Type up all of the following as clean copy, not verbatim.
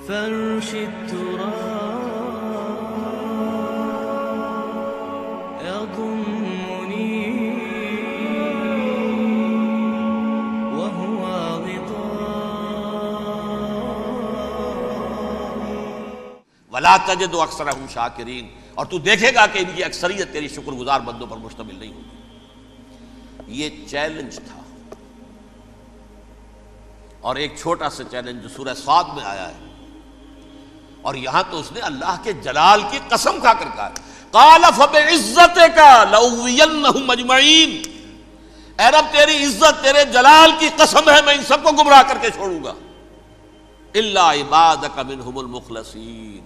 فرش التراب يضمني وهو ولا تجد اکثرهم شاکرین، اور تو دیکھے گا کہ ان کی اکثریت تیری شکر گزار بندوں پر مشتمل نہیں ہوگی۔ یہ چیلنج تھا، اور ایک چھوٹا سا چیلنج جو سورہ صاد میں آیا ہے، اور یہاں تو اس نے اللہ کے جلال کی قسم کھا کر کہا قال فبعزتک لأغوینہم اجمعین، اے رب تیری عزت تیرے جلال کی قسم ہے میں ان سب کو گمراہ کر کے چھوڑوں گا، الا عبادک منہم المخلصین،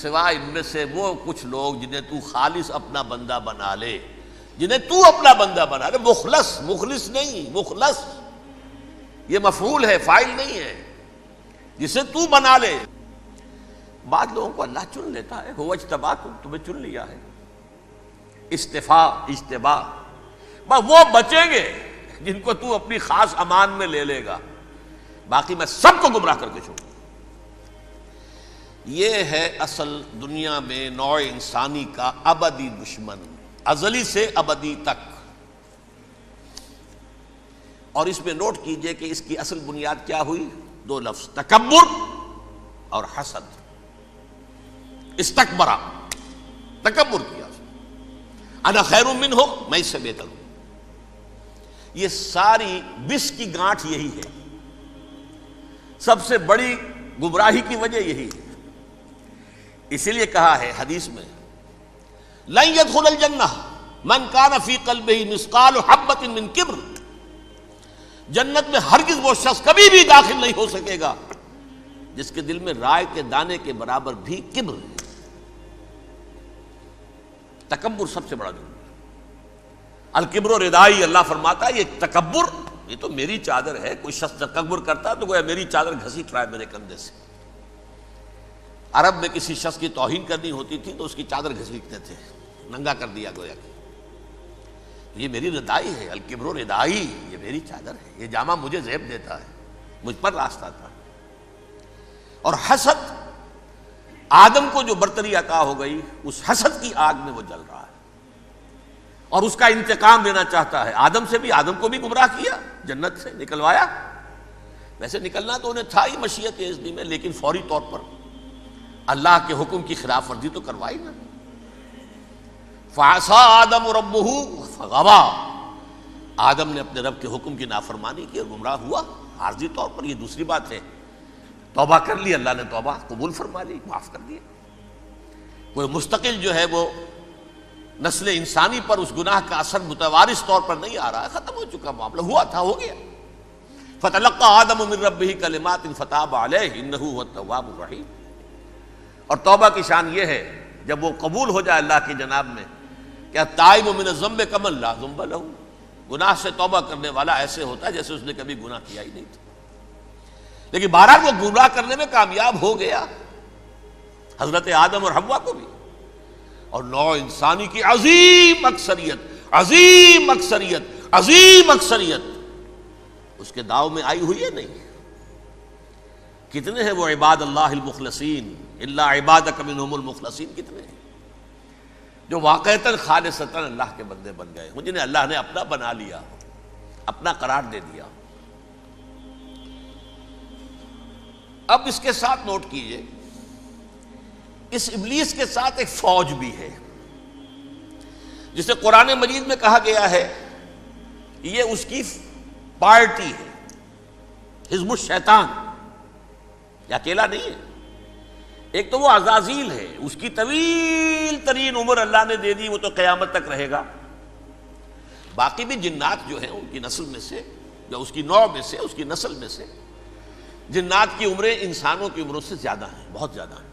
سوائے ان میں سے وہ کچھ لوگ جنہیں تو خالص اپنا بندہ بنا لے، جنہیں تو اپنا بندہ بنا لے۔ مخلص، مخلص نہیں، مخلص یہ مفعول ہے، فاعل نہیں ہے، جسے تو بنا لے۔ بعض لوگوں کو اللہ چن لیتا ہے، هو اجتباکم، تمہیں چن لیا ہے، استفاء اجتباء، بس وہ بچیں گے جن کو تو اپنی خاص امان میں لے لے گا، باقی میں سب کو گمراہ کر کے چھوڑوں۔ یہ ہے اصل دنیا میں نوع انسانی کا ابدی دشمن، ازلی سے ابدی تک۔ اور اس میں نوٹ کیجئے کہ اس کی اصل بنیاد کیا ہوئی؟ دو لفظ، تکبر اور حسد۔ استکبرا، تکبر کیا، انا خیر منہ، میں اس سے بہتر ہوں۔ یہ ساری بس کی گانٹھ یہی ہے، سب سے بڑی گمراہی کی وجہ یہی ہے۔ اسی لیے کہا ہے حدیث میں لن يدخل الجنہ من کان فی قلبہ مثقال حبۃ من کبر، جنت میں ہرگز وہ شخص کبھی بھی داخل نہیں ہو سکے گا جس کے دل میں رائے کے دانے کے برابر بھی کبر ہے۔ تکبر سب سے بڑا جرم ہے۔ الکبر ردائی، اللہ فرماتا ہے یہ تکبر، یہ تو میری چادر ہے۔ کوئی شخص تکبر کرتا ہے تو گویا میری چادر گھسیٹ رہا ہے میرے کندھے سے۔ عرب میں کسی شخص کی توہین کرنی ہوتی تھی تو اس کی چادر گھسیٹتے تھے، ننگا کر دیا گویا کہ یہ میری ردائی ہے، الکبر ردائی، یہ میری چادر ہے، یہ جامہ مجھے زیب دیتا ہے، مجھ پر راستہ تھا۔ اور حسد، آدم کو جو برتری عطا ہو گئی اس حسد کی آگ میں وہ جل رہا ہے اور اس کا انتقام لینا چاہتا ہے۔ آدم سے بھی، آدم کو بھی گمراہ کیا، جنت سے نکلوایا۔ ویسے نکلنا تو انہیں تھا ہی مشیت اذنی میں، لیکن فوری طور پر اللہ کے حکم کی خلاف ورزی تو کروائی نا۔ فعصى آدم ربہ فغوى، آدم نے اپنے رب کے حکم کی نافرمانی کی اور گمراہ ہوا عارضی طور پر۔ یہ دوسری بات ہے، توبہ کر لی، اللہ نے توبہ قبول فرما لی، معاف کر دیا۔ کوئی مستقل جو ہے وہ نسل انسانی پر اس گناہ کا اثر متوارث طور پر نہیں آ رہا ہے، ختم ہو چکا معاملہ، ہوا تھا ہو گیا۔ فتلقى آدم من ربہ کلمات فتاب علیہ انہ هو التواب الرحیم۔ اور توبہ کی شان یہ ہے جب وہ قبول ہو جائے اللہ کی جناب میں، کیا تائب من الذنب کمن لا ذنب لہ، گناہ سے توبہ کرنے والا ایسے ہوتا ہے جیسے اس نے کبھی گناہ کیا ہی نہیں تھا۔ لیکن بہرحال وہ گمراہ کرنے میں کامیاب ہو گیا، حضرت آدم اور حوا کو بھی، اور نوع انسانی کی عظیم اکثریت، عظیم اکثریت، عظیم اکثریت اس کے داؤ میں آئی ہوئی ہے نہیں۔ کتنے ہیں وہ عباد اللہ المخلصین، الا عبادک منہم المخلصین، کتنے ہیں جو واقعتاً خالصتاً اللہ کے بندے بن گئے، جنہیں اللہ نے اپنا بنا لیا، اپنا قرار دے دیا۔ اب اس کے ساتھ نوٹ کیجئے، اس ابلیس کے ساتھ ایک فوج بھی ہے جسے قرآن مجید میں کہا گیا ہے یہ اس کی پارٹی ہے، حزب الشیطان، یہ اکیلا نہیں ہے۔ ایک تو وہ عزازیل ہے، اس کی طویل ترین عمر اللہ نے دے دی، وہ تو قیامت تک رہے گا۔ باقی بھی جنات جو ہیں ان کی نسل میں سے، یا اس کی نوع میں سے، اس کی نسل میں سے، جنات کی عمریں انسانوں کی عمروں سے زیادہ ہیں، بہت زیادہ ہیں،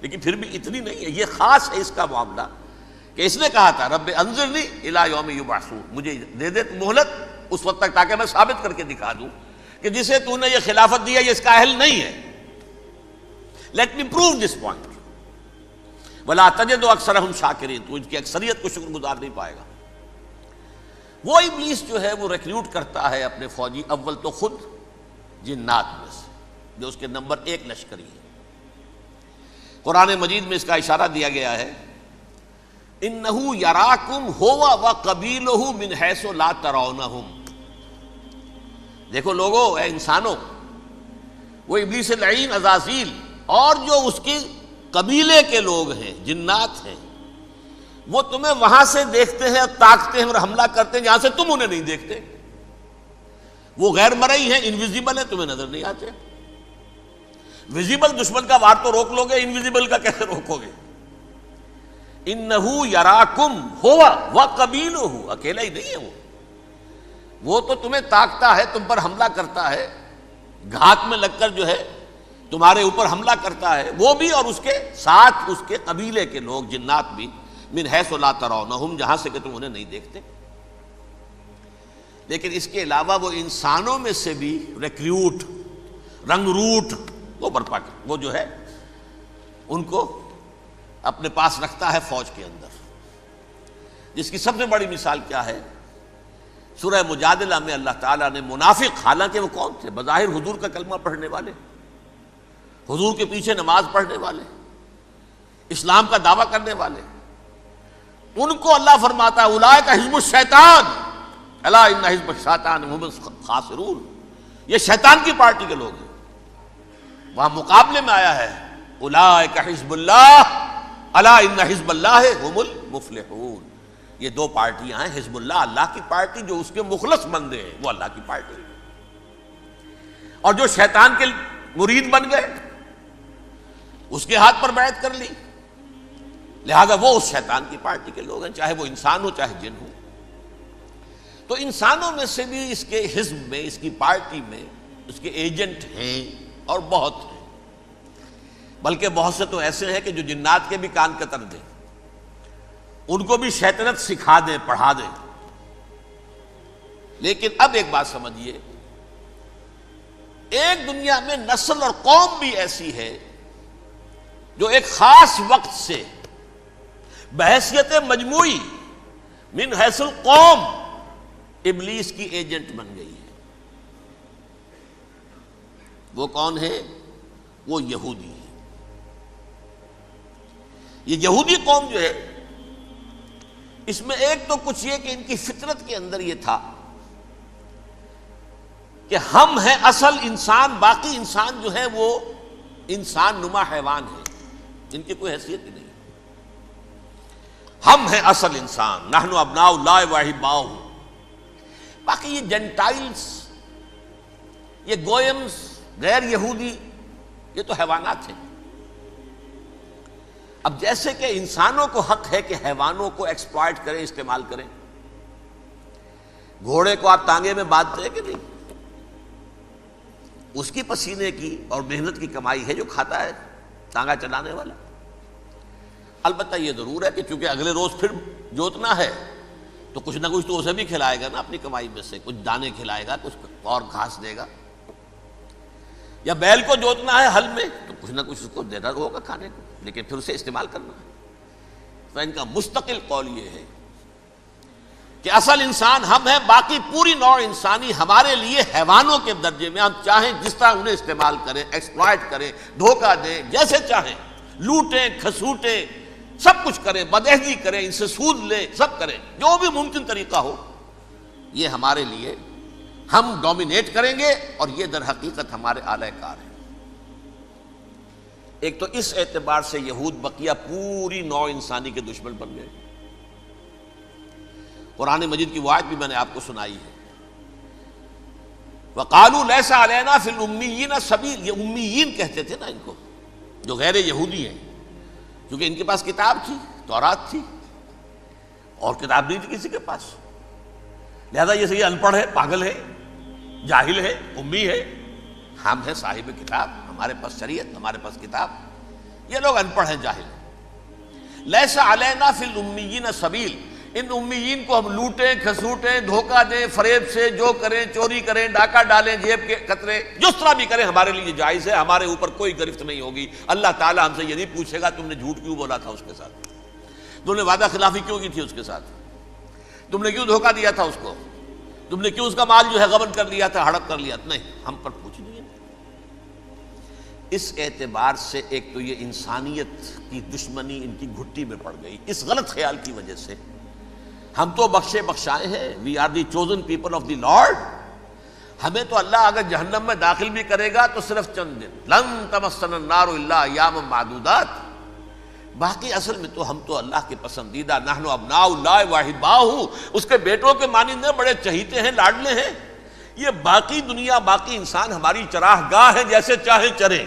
لیکن پھر بھی اتنی نہیں ہے۔ یہ خاص ہے اس کا معاملہ کہ اس نے کہا تھا رب انظرنی الی یوم یبعثون، مجھے دے دے مہلت اس وقت تک تاکہ میں ثابت کر کے دکھا دوں کہ جسے تو نے یہ خلافت دیا یہ اس کا اہل نہیں ہے۔ Let me prove this point. ولا تجد اکثرہم شاکرین، تو ان کی اکثریت کو شکر گزار نہیں پائے گا۔ وہ ابلیس جو ہے وہ ریکروٹ کرتا ہے اپنے فوجی، اول تو خود جنات میں سے، جو اس کے نمبر 1 لشکری ہے۔ قرآن مجید میں اس کا اشارہ دیا گیا ہے، انہو یراکم ہوا وقبیلہ من حیث لا ترونہم۔ دیکھو لوگو، اے انسانوں، وہ ابلیس لعین عزازیل اور جو اس کے قبیلے کے لوگ ہیں، جنات ہیں، وہ تمہیں وہاں سے دیکھتے ہیں اور تاکتے ہیں اور حملہ کرتے ہیں جہاں سے تم انہیں نہیں دیکھتے۔ وہ غیر مرئی ہیں، انویزیبل ہیں، تمہیں نظر نہیں آتے۔ ویزیبل دشمن کا وار تو روک لو گے، انویزیبل کا کیسے روکو گے؟ انہو یراکم ہوا وقبیلہ، اکیلا ہی نہیں ہے وہ تو تمہیں تاکتا ہے، تم پر حملہ کرتا ہے، گھات میں لگ کر جو ہے تمہارے اوپر حملہ کرتا ہے، وہ بھی اور اس کے ساتھ اس کے قبیلے کے لوگ، جنات بھی، من حیث لا ترونہم، جہاں سے کہ تم انہیں نہیں دیکھتے۔ لیکن اس کے علاوہ وہ انسانوں میں سے بھی ریکریوٹ، رنگ روٹ وہ برپا کر، وہ جو ہے ان کو اپنے پاس رکھتا ہے فوج کے اندر، جس کی سب سے بڑی مثال کیا ہے؟ سورہ مجادلہ میں اللہ تعالیٰ نے منافق، حالانکہ وہ کون تھے؟ بظاہر حضور کا کلمہ پڑھنے والے، حضور کے پیچھے نماز پڑھنے والے، اسلام کا دعویٰ کرنے والے، ان کو اللہ فرماتا ہے اولئک حزب الشیطان الا ان حزب الشیطان هم الخاسرون، یہ شیطان کی پارٹی کے لوگ ہیں۔ وہاں مقابلے میں آیا ہے اولئک حزب اللہ الا ان حزب اللہ هم المفلحون۔ یہ دو پارٹیاں ہیں، حزب اللہ اللہ کی پارٹی جو اس کے مخلص بندے ہیں، وہ اللہ کی پارٹی، اور جو شیطان کے مرید بن گئے اس کے ہاتھ پر بیعت کر لی، لہذا وہ اس شیطان کی پارٹی کے لوگ ہیں، چاہے وہ انسان ہو چاہے جن ہو۔ تو انسانوں میں سے بھی اس کے حزب میں، اس کی پارٹی میں اس کے ایجنٹ ہیں، اور بہت ہیں، بلکہ بہت سے تو ایسے ہیں کہ جو جنات کے بھی کان قطر دیں، ان کو بھی شیطنت سکھا دیں، پڑھا دیں۔ لیکن اب ایک بات سمجھیے، ایک دنیا میں نسل اور قوم بھی ایسی ہے جو ایک خاص وقت سے بحیثیت مجموعی من حیث القوم ابلیس کی ایجنٹ بن گئی ہے۔ وہ کون ہے؟ وہ یہودی ہے۔ یہ یہودی قوم جو ہے، اس میں ایک تو کچھ یہ کہ ان کی فطرت کے اندر یہ تھا کہ ہم ہیں اصل انسان، باقی انسان جو ہے وہ انسان نما حیوان ہے، ان کی کوئی حیثیت ہی نہیں۔ ہم ہیں اصل انسان، نحن ابناء اللہ واحباؤہ۔ باقی یہ جنٹائلز، یہ گوئمز، غیر یہودی، یہ تو حیوانات ہیں۔ اب جیسے کہ انسانوں کو حق ہے کہ حیوانوں کو ایکسپلائٹ کریں، استعمال کریں۔ گھوڑے کو آپ تانگے میں باندھتے ہیں کہ نہیں؟ اس کی پسینے کی اور محنت کی کمائی ہے جو کھاتا ہے تانگا چلانے والا۔ البتہ یہ ضرور ہے کہ چونکہ اگلے روز پھر جوتنا ہے تو کچھ نہ کچھ تو اسے بھی کھلائے گا نا، اپنی کمائی میں سے کچھ دانے کھلائے گا، کچھ اور گھاس دے گا۔ یا بیل کو جوتنا ہے ہل میں تو کچھ نہ کچھ اس کو دینا ہوگا کھانے کو، لیکن پھر اسے استعمال کرنا ہے۔ تو ان کا مستقل قول یہ ہے کہ اصل انسان ہم ہیں، باقی پوری نوع انسانی ہمارے لیے حیوانوں کے درجے میں، ہم چاہیں جس طرح انہیں استعمال کریں، ایکسپلائٹ کریں، دھوکہ دیں، جیسے چاہیں، لوٹیں، کھسوٹیں، سب کچھ کریں، بدعہدی کریں، ان سے سود لیں، سب کریں، جو بھی ممکن طریقہ ہو، یہ ہمارے لیے ہم ڈومینیٹ کریں گے، اور یہ در حقیقت ہمارے اعلی کار ہیں۔ ایک تو اس اعتبار سے یہود بقیہ پوری نوع انسانی کے دشمن بن گئے۔ قرآن مجید کی وہ آیت بھی میں نے آپ کو سنائی ہے، وَقَالُوا لَيْسَ عَلَيْنَا فِي الْأُمِّيِّينَ سَبِيلٌ، یہ امیین کہتے تھے نا ان کو، جو غیر یہودی ہیں، کیونکہ ان کے پاس کتاب تھی، تورات تھی، اور کتاب نہیں تھی کسی کے پاس، لہذا یہ ان پڑھ ہے، پاگل ہے، جاہل ہے، امی ہے۔ ہم ہیں صاحب کتاب، ہمارے پاس شریعت، ہمارے پاس کتاب، یہ لوگ ان پڑھ ہیں، جاہل ہیں۔ لیس علینا فی الامیین سبیل، ان امیین کو ہم لوٹیں، کھسوٹیں، دھوکہ دیں، فریب سے جو کریں، چوری کریں، ڈاکہ ڈالیں، جیب کے قطرے، جس طرح بھی کریں ہمارے لیے جائز ہے، ہمارے اوپر کوئی گرفت نہیں ہوگی۔ اللہ تعالیٰ ہم سے یہ نہیں پوچھے گا تم نے جھوٹ کیوں بولا تھا اس کے ساتھ، تم نے وعدہ خلافی کیوں کی تھی اس کے ساتھ، تم نے کیوں دھوکہ دیا تھا اس کو، تم نے کیوں اس کا مال جو ہے غبن کر لیا تھا، ہڑپ کر لیا تھا، نہیں، ہم پر پوچھ نہیں ہے۔ اس اعتبار سے ایک تو یہ انسانیت کی دشمنی ان کی گھٹی میں پڑ گئی، اس غلط خیال کی وجہ سے ہم تو بخشے بخشائے ہیں، we are the chosen people of the Lord, ہمیں تو اللہ اگر جہنم میں داخل بھی کرے گا تو صرف چند دن، لن تمسنا النار الا ایاما معدودات، باقی اصل میں تو ہم تو اللہ کے پسندیدہ، نحن ابناء اللہ واحباہ، اس کے بیٹوں کے مانند بڑے چہیتے ہیں، لاڈلے ہیں، یہ باقی دنیا باقی انسان ہماری چراہ گاہ ہے، جیسے چاہیں چریں۔